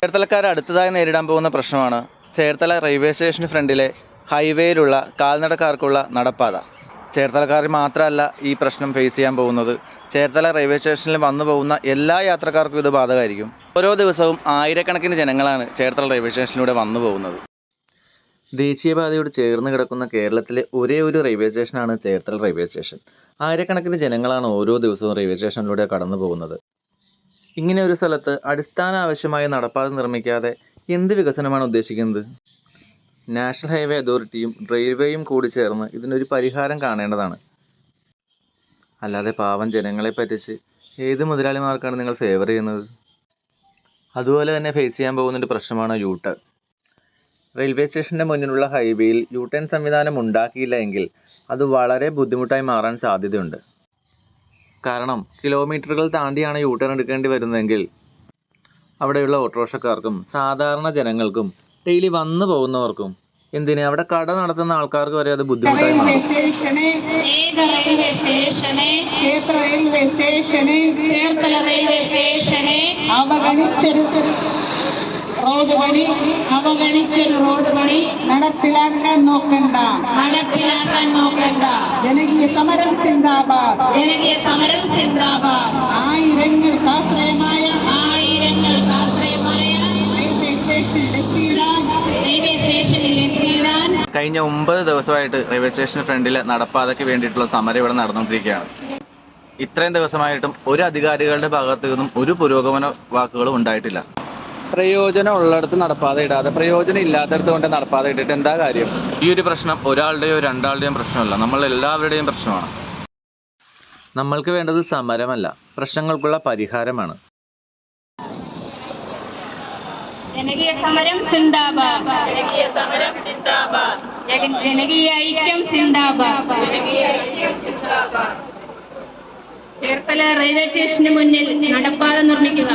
ചേർത്തലക്കാർ അടുത്തതായി നേരിടാൻ പോകുന്ന പ്രശ്നമാണ് ചേർത്തല റെയിൽവേ സ്റ്റേഷന് ഫ്രണ്ടിലെ ഹൈവേയിലുള്ള കാൽനടക്കാർക്കുള്ള നടപ്പാത. ചേർത്തലക്കാർ മാത്രമല്ല ഈ പ്രശ്നം ഫേസ് ചെയ്യാൻ പോകുന്നത്. ചേർത്തല റെയിൽവേ സ്റ്റേഷനിൽ വന്നു പോകുന്ന എല്ലാ യാത്രക്കാർക്കും ഇത് ബാധകമായിരിക്കും. ഓരോ ദിവസവും ആയിരക്കണക്കിന് ജനങ്ങളാണ് ചേർത്തല റെയിൽവേ സ്റ്റേഷനിലൂടെ വന്നു പോകുന്നത്. ദേശീയപാതയോട് ചേർന്ന് കിടക്കുന്ന കേരളത്തിലെ ഒരേ ഒരു റെയിൽവേ സ്റ്റേഷനാണ് ചേർത്തല റെയിൽവേ സ്റ്റേഷൻ. ആയിരക്കണക്കിന് ജനങ്ങളാണ് ഓരോ ദിവസവും റെയിൽവേ സ്റ്റേഷനിലൂടെ കടന്നു പോകുന്നത്. ഇങ്ങനെ ഒരു സ്ഥലത്ത് അടിസ്ഥാന ആവശ്യമായ നടപ്പാത നിർമ്മിക്കാതെ എന്ത് വികസനമാണ് ഉദ്ദേശിക്കുന്നത്? നാഷണൽ ഹൈവേ അതോറിറ്റിയും റെയിൽവേയും കൂടി ചേർന്ന് ഇതിനൊരു പരിഹാരം കാണേണ്ടതാണ്. അല്ലാതെ പാവം ജനങ്ങളെ പറ്റിച്ച് ഏത് മുതലാളിമാർക്കാണ് നിങ്ങൾ ഫേവർ ചെയ്യുന്നത്? അതുപോലെ തന്നെ ഫേസ് ചെയ്യാൻ പോകുന്നൊരു പ്രശ്നമാണ് യു ടേൺ. റെയിൽവേ സ്റ്റേഷൻ്റെ മുന്നിലുള്ള ഹൈവേയിൽ യു ടേൺ സംവിധാനം ഉണ്ടാക്കിയില്ല എങ്കിൽ അത് വളരെ ബുദ്ധിമുട്ടായി മാറാൻ സാധ്യതയുണ്ട്. കാരണം കിലോമീറ്ററുകൾ താണ്ടിയാണ് യു ടേൺ എടുക്കേണ്ടി വരുന്നതെങ്കിൽ അവിടെയുള്ള ഓട്ടോറിക്ഷക്കാർക്കും സാധാരണ ജനങ്ങൾക്കും ഡെയിലി വന്നു പോകുന്നവർക്കും എന്തിന് അവിടെ കട നടത്തുന്ന ആൾക്കാർക്ക് വരെ അത് ബുദ്ധിമുട്ടായി മാറും. റോഡ് പണി നടപ്പിലാക്കാൻ നോക്കണ്ട. ജനകീയ സമരം സിന്ദാബാദ്. ആയിരങ്ങൾക്കാശ്രയമായ കഴിഞ്ഞ 9 ദിവസമായിട്ട് റെയിൽവേ സ്റ്റേഷന് ഫ്രണ്ടിലെ നടപ്പാതയ്ക്ക് വേണ്ടിയിട്ടുള്ള സമരം ഇവിടെ നടന്നുകൊണ്ടിരിക്കുകയാണ്. ഇത്രയും ദിവസമായിട്ടും ഒരു അധികാരികളുടെ ഭാഗത്തു നിന്നും ഒരു പുരോഗമന വാക്കുകളും ഉണ്ടായിട്ടില്ല. പ്രയോജനം ഉള്ളിടത്ത് നടപ്പാത ഇടാതെ പ്രയോജനം ഇല്ലാത്തടത്ത് കൊണ്ട് നടപ്പാത ഇട്ടിട്ട് എന്താ കാര്യം? ഈ ഒരു പ്രശ്നം ഒരാളുടെയോ രണ്ടാളുടെയും പ്രശ്നമല്ല, നമ്മൾ എല്ലാവരുടെയും പ്രശ്നമാണ്. നമ്മൾക്ക് വേണ്ടത് സമരമല്ല, പ്രശ്നങ്ങൾക്കുള്ള പരിഹാരമാണ്. ജനകീയ സമരം സിന്ദാബാദ്. ജനകീയ ഐക്യം സിന്ദാബാദ്. ചേർത്തല റെയിൽവേ സ്റ്റേഷന് മുന്നിൽ നടപ്പാത നിർമ്മിക്കുക.